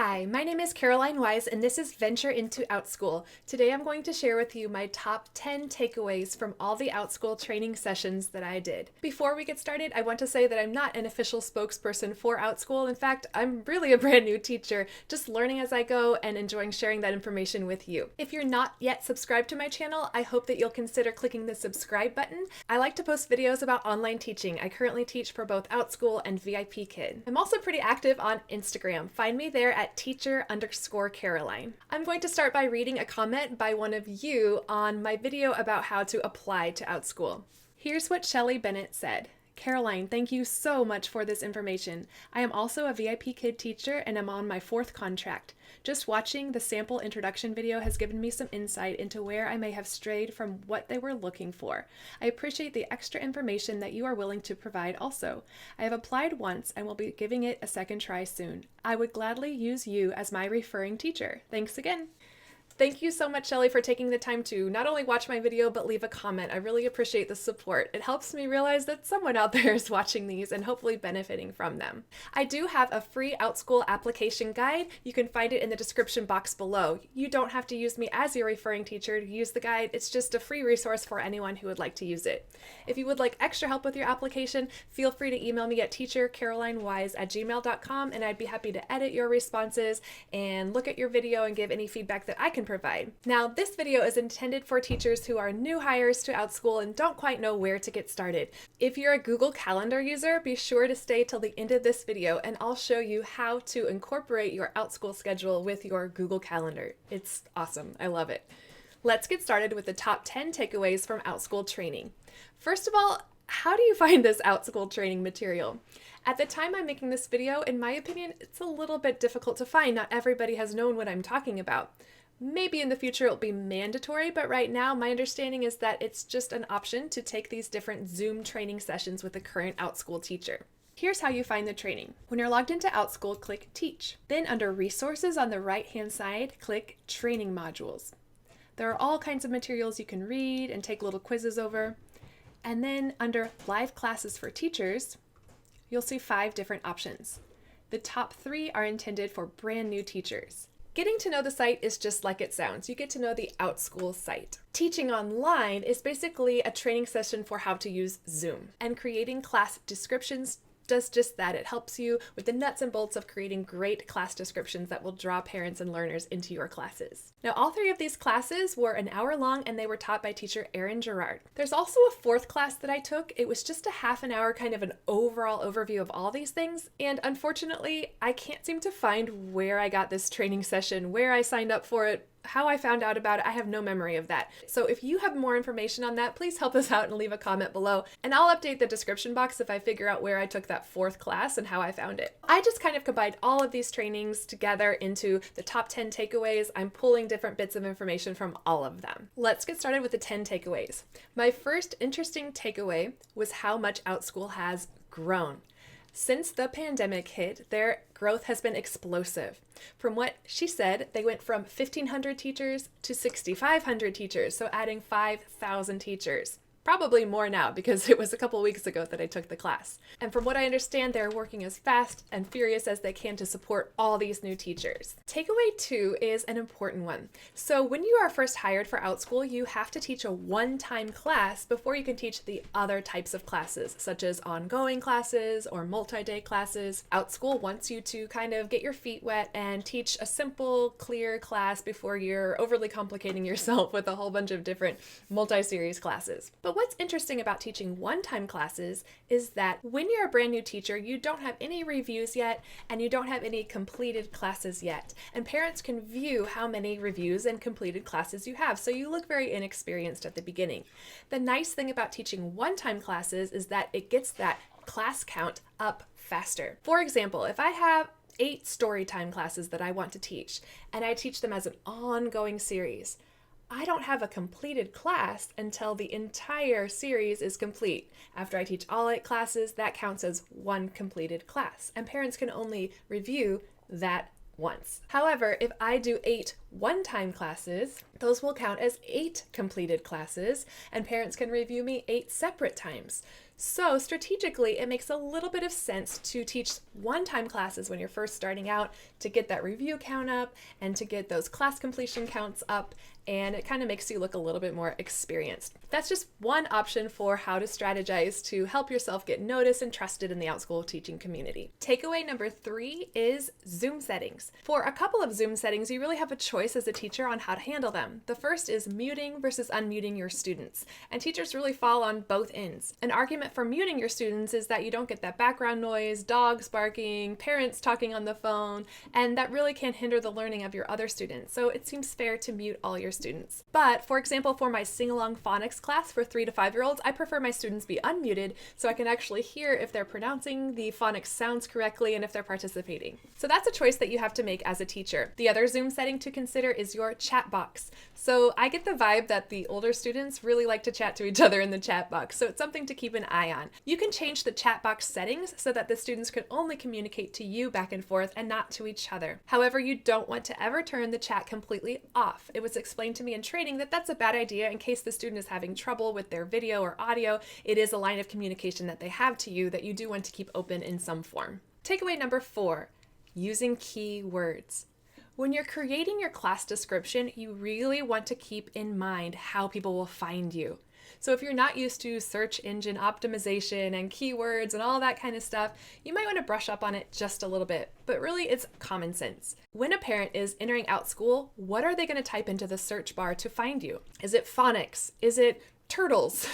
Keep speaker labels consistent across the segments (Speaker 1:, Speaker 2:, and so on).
Speaker 1: Hi, my name is Caroline Wise, and this is Venture into Outschool. Today I'm going to share with you my top 10 takeaways from all the Outschool training sessions that I did. Before we get started, I want to say that I'm not an official spokesperson for Outschool. In fact, I'm really a brand new teacher, just learning as I go and enjoying sharing that information with you. If you're not yet subscribed to my channel, I hope that you'll consider clicking the subscribe button. I like to post videos about online teaching. I currently teach for both Outschool and VIP Kid. I'm also pretty active on Instagram. Find me there at teacher_Caroline. I'm going to start by reading a comment by one of you on my video about how to apply to Outschool. Here's what Shelly Bennett said. Caroline, thank you so much for this information. I am also a VIP Kid teacher and I'm on my 4th contract. Just watching the sample introduction video has given me some insight into where I may have strayed from what they were looking for. I appreciate the extra information that you are willing to provide also. I have applied once and will be giving it a second try soon. I would gladly use you as my referring teacher. Thanks again. Thank you so much, Shelly, for taking the time to not only watch my video, but leave a comment. I really appreciate the support. It helps me realize that someone out there is watching these and hopefully benefiting from them. I do have a free Outschool application guide. You can find it in the description box below. You don't have to use me as your referring teacher to use the guide. It's just a free resource for anyone who would like to use it. If you would like extra help with your application, feel free to email me at teachercarolinewise@gmail.com and I'd be happy to edit your responses and look at your video and give any feedback that I can provide. Now, this video is intended for teachers who are new hires to Outschool and don't quite know where to get started. If you're a Google Calendar user, be sure to stay till the end of this video and I'll show you how to incorporate your Outschool schedule with your Google Calendar. It's awesome. I love it. Let's get started with the top 10 takeaways from Outschool training. First of all, how do you find this Outschool training material? At the time I'm making this video, in my opinion, it's a little bit difficult to find. Not everybody has known what I'm talking about. Maybe in the future it'll be mandatory, but right now my understanding is that it's just an option to take these different Zoom training sessions with a current Outschool teacher. Here's how you find the training. When you're logged into Outschool, click Teach. Then under Resources on the right-hand side, click Training Modules. There are all kinds of materials you can read and take little quizzes over. And then under Live Classes for Teachers, you'll see 5 different options. The top 3 are intended for brand new teachers. Getting to know the site is just like it sounds. You get to know the Outschool site. Teaching online is basically a training session for how to use Zoom. And creating class descriptions does just that. It helps you with the nuts and bolts of creating great class descriptions that will draw parents and learners into your classes. Now, all 3 of these classes were an hour long and they were taught by teacher Erin Gerard. There's also a 4th class that I took. It was just a half an hour, kind of an overall overview of all these things. And unfortunately, I can't seem to find where I got this training session, where I signed up for it, how I found out about it. I have no memory of that. So if you have more information on that, please help us out and leave a comment below. And I'll update the description box if I figure out where I took that 4th class and how I found it. I just kind of combined all of these trainings together into the top 10 takeaways. I'm pulling different bits of information from all of them. Let's get started with the 10 takeaways. My first interesting takeaway was how much Outschool has grown. Since the pandemic hit, their growth has been explosive. From what she said, they went from 1,500 teachers to 6,500 teachers, so adding 5,000 teachers. Probably more now because it was a couple weeks ago that I took the class. And from what I understand, they're working as fast and furious as they can to support all these new teachers. Takeaway 2 is an important one. So when you are first hired for Outschool, you have to teach a one-time class before you can teach the other types of classes, such as ongoing classes or multi-day classes. Outschool wants you to kind of get your feet wet and teach a simple, clear class before you're overly complicating yourself with a whole bunch of different multi-series classes. But what's interesting about teaching one-time classes is that when you're a brand new teacher, you don't have any reviews yet and you don't have any completed classes yet. And parents can view how many reviews and completed classes you have, so you look very inexperienced at the beginning. The nice thing about teaching one-time classes is that it gets that class count up faster. For example, if I have 8 storytime classes that I want to teach and I teach them as an ongoing series, I don't have a completed class until the entire series is complete. After I teach all 8 classes, that counts as one completed class, and parents can only review that once. However, if I do 8 one-time classes, those will count as 8 completed classes, and parents can review me 8 separate times. So strategically, it makes a little bit of sense to teach one-time classes when you're first starting out to get that review count up and to get those class completion counts up, and it kind of makes you look a little bit more experienced. That's just one option for how to strategize to help yourself get noticed and trusted in the Outschool teaching community. Takeaway number 3 is Zoom settings. For a couple of Zoom settings, you really have a choice as a teacher on how to handle them. The first is muting versus unmuting your students, and teachers really fall on both ends. An argument for muting your students is that you don't get that background noise, dogs barking, parents talking on the phone, and that really can hinder the learning of your other students. So it seems fair to mute all your students. But for example, for my sing-along phonics class for 3 to 5-year-olds, I prefer my students be unmuted so I can actually hear if they're pronouncing the phonics sounds correctly and if they're participating. So that's a choice that you have to make as a teacher. The other Zoom setting to consider is your chat box. So I get the vibe that the older students really like to chat to each other in the chat box, so it's something to keep an eye on. You can change the chat box settings so that the students can only communicate to you back and forth and not to each other. However, you don't want to ever turn the chat completely off. It was explained to me in training that that's a bad idea in case the student is having trouble with their video or audio. It is a line of communication that they have to you that you do want to keep open in some form. Takeaway number 4, using keywords. When you're creating your class description, you really want to keep in mind how people will find you. So if you're not used to search engine optimization and keywords and all that kind of stuff, you might want to brush up on it just a little bit, but really it's common sense. When a parent is entering Outschool, what are they going to type into the search bar to find you? Is it phonics? Is it turtles?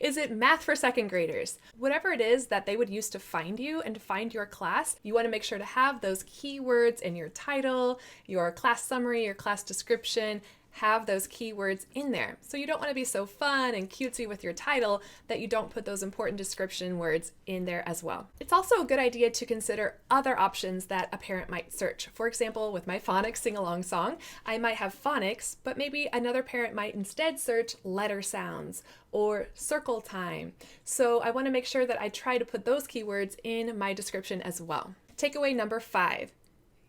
Speaker 1: Is it math for second graders? Whatever it is that they would use to find you and to find your class, you want to make sure to have those keywords in your title, your class summary, your class description. Have those keywords in there. So you don't want to be so fun and cutesy with your title that you don't put those important description words in there as well. It's also a good idea to consider other options that a parent might search. For example, with my phonics sing-along song, I might have phonics, but maybe another parent might instead search letter sounds or circle time. So I want to make sure that I try to put those keywords in my description as well. Takeaway number 5.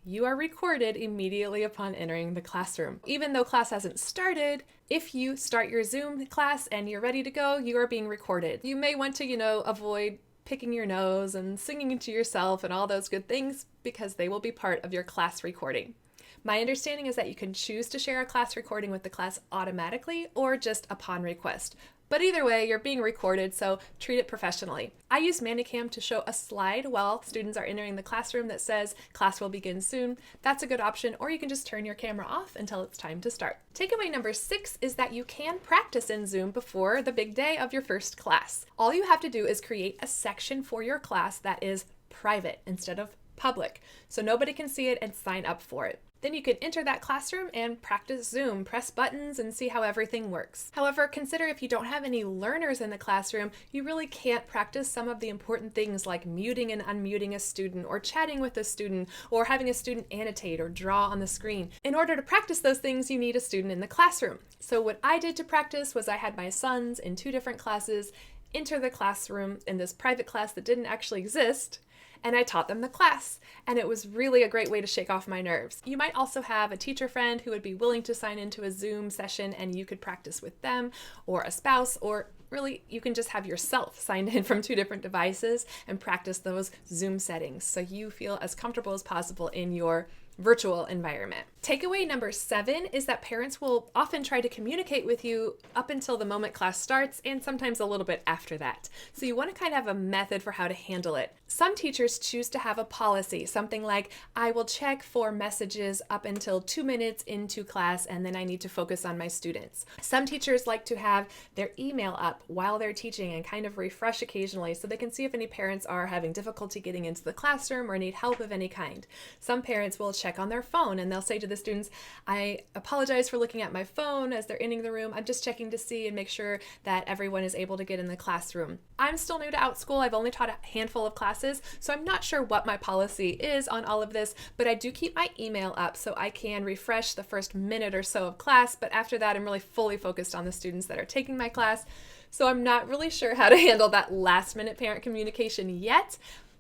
Speaker 1: You are recorded immediately upon entering the classroom. Even though class hasn't started, if you start your Zoom class and you're ready to go, you are being recorded. You may want to, avoid picking your nose and singing to yourself and all those good things because they will be part of your class recording. My understanding is that you can choose to share a class recording with the class automatically or just upon request. But either way, you're being recorded, so treat it professionally. I use Manicam to show a slide while students are entering the classroom that says class will begin soon. That's a good option, or you can just turn your camera off until it's time to start. Takeaway number 6 is that you can practice in Zoom before the big day of your first class. All you have to do is create a section for your class that is private instead of public, so nobody can see it and sign up for it. Then you can enter that classroom and practice Zoom, press buttons, and see how everything works. However, consider if you don't have any learners in the classroom, you really can't practice some of the important things like muting and unmuting a student, or chatting with a student, or having a student annotate or draw on the screen. In order to practice those things, you need a student in the classroom. So what I did to practice was I had my sons in 2 different classes enter the classroom in this private class that didn't actually exist, and I taught them the class, and it was really a great way to shake off my nerves. You might also have a teacher friend who would be willing to sign into a Zoom session and you could practice with them, or a spouse, or really you can just have yourself signed in from 2 different devices and practice those Zoom settings so you feel as comfortable as possible in your virtual environment. Takeaway number 7 is that parents will often try to communicate with you up until the moment class starts and sometimes a little bit after that. So you want to kind of have a method for how to handle it. Some teachers choose to have a policy, something like, I will check for messages up until 2 minutes into class and then I need to focus on my students. Some teachers like to have their email up while they're teaching and kind of refresh occasionally so they can see if any parents are having difficulty getting into the classroom or need help of any kind. Some parents will check on their phone and they'll say to the students, I apologize for looking at my phone as they're entering the room. I'm just checking to see and make sure that everyone is able to get in the classroom. I'm still new to Outschool. I've only taught a handful of classes, so I'm not sure what my policy is on all of this, but I do keep my email up so I can refresh the first minute or so of class, but after that I'm really fully focused on the students that are taking my class. So I'm not really sure how to handle that last minute parent communication yet,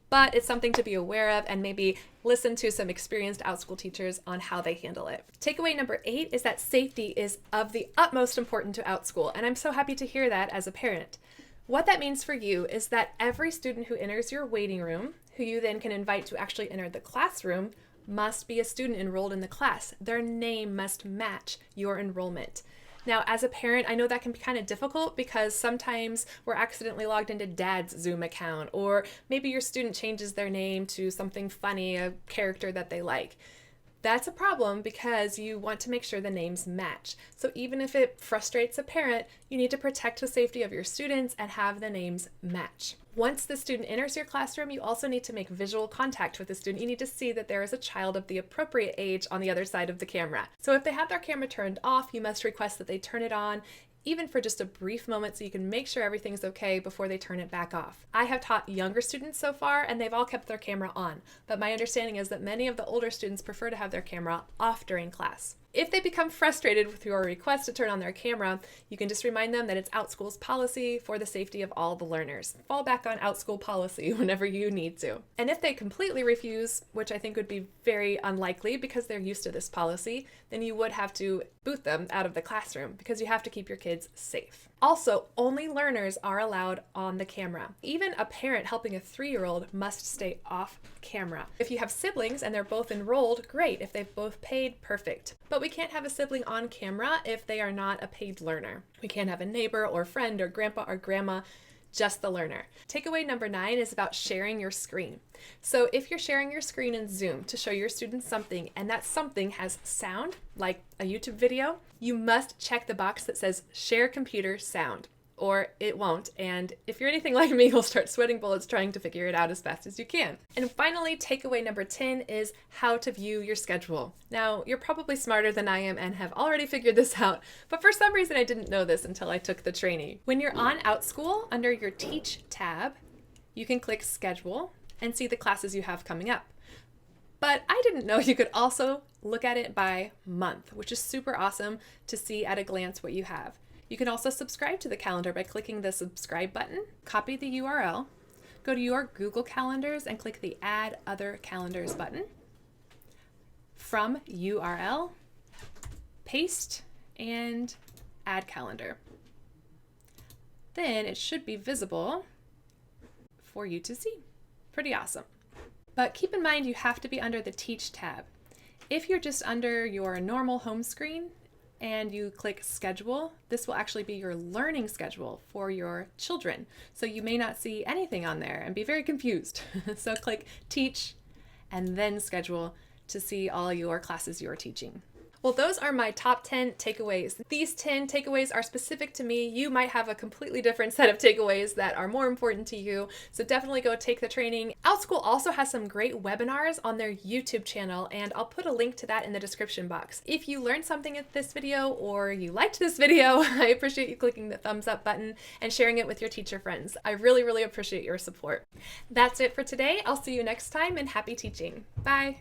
Speaker 1: but it's something to be aware of and maybe listen to some experienced Outschool teachers on how they handle it. Takeaway number 8 is that safety is of the utmost importance to Outschool, and I'm so happy to hear that as a parent. What that means for you is that every student who enters your waiting room, who you then can invite to actually enter the classroom, must be a student enrolled in the class. Their name must match your enrollment. Now, as a parent, I know that can be kind of difficult because sometimes we're accidentally logged into dad's Zoom account, or maybe your student changes their name to something funny, a character that they like. That's a problem because you want to make sure the names match. So even if it frustrates a parent, you need to protect the safety of your students and have the names match. Once the student enters your classroom, you also need to make visual contact with the student. You need to see that there is a child of the appropriate age on the other side of the camera. So if they have their camera turned off, you must request that they turn it on, even for just a brief moment, so you can make sure everything's okay before they turn it back off. I have taught younger students so far, and they've all kept their camera on, but my understanding is that many of the older students prefer to have their camera off during class. If they become frustrated with your request to turn on their camera, you can just remind them that it's Outschool's policy for the safety of all the learners. Fall back on Outschool policy whenever you need to. And if they completely refuse, which I think would be very unlikely because they're used to this policy, then you would have to boot them out of the classroom because you have to keep your kids safe. Also, only learners are allowed on the camera. Even a parent helping a 3-year-old must stay off camera. If you have siblings and they're both enrolled, great. If they've both paid, perfect. But we can't have a sibling on camera if they are not a paid learner. We can't have a neighbor or friend or grandpa or grandma, just the learner. Takeaway number 9 is about sharing your screen. So if you're sharing your screen in Zoom to show your students something and that something has sound, like a YouTube video, you must check the box that says share computer sound, or it won't. And if you're anything like me, you'll start sweating bullets trying to figure it out as fast as you can. And finally, takeaway number 10 is how to view your schedule. Now, you're probably smarter than I am and have already figured this out, but for some reason I didn't know this until I took the training. When you're on Outschool, under your Teach tab, you can click Schedule and see the classes you have coming up. But I didn't know you could also look at it by month, which is super awesome to see at a glance what you have. You can also subscribe to the calendar by clicking the subscribe button, copy the URL, go to your Google Calendars and click the Add Other Calendars button. From URL, paste and add calendar. Then it should be visible for you to see. Pretty awesome. But keep in mind you have to be under the Teach tab. If you're just under your normal home screen and you click Schedule, this will actually be your learning schedule for your children. So you may not see anything on there and be very confused. So click Teach and then Schedule to see all your classes you're teaching. Well, those are my top 10 takeaways. These 10 takeaways are specific to me. You might have a completely different set of takeaways that are more important to you, so definitely go take the training. Outschool also has some great webinars on their YouTube channel, and I'll put a link to that in the description box. If you learned something at this video or you liked this video, I appreciate you clicking the thumbs up button and sharing it with your teacher friends. I really, really appreciate your support. That's it for today. I'll see you next time, and happy teaching. Bye.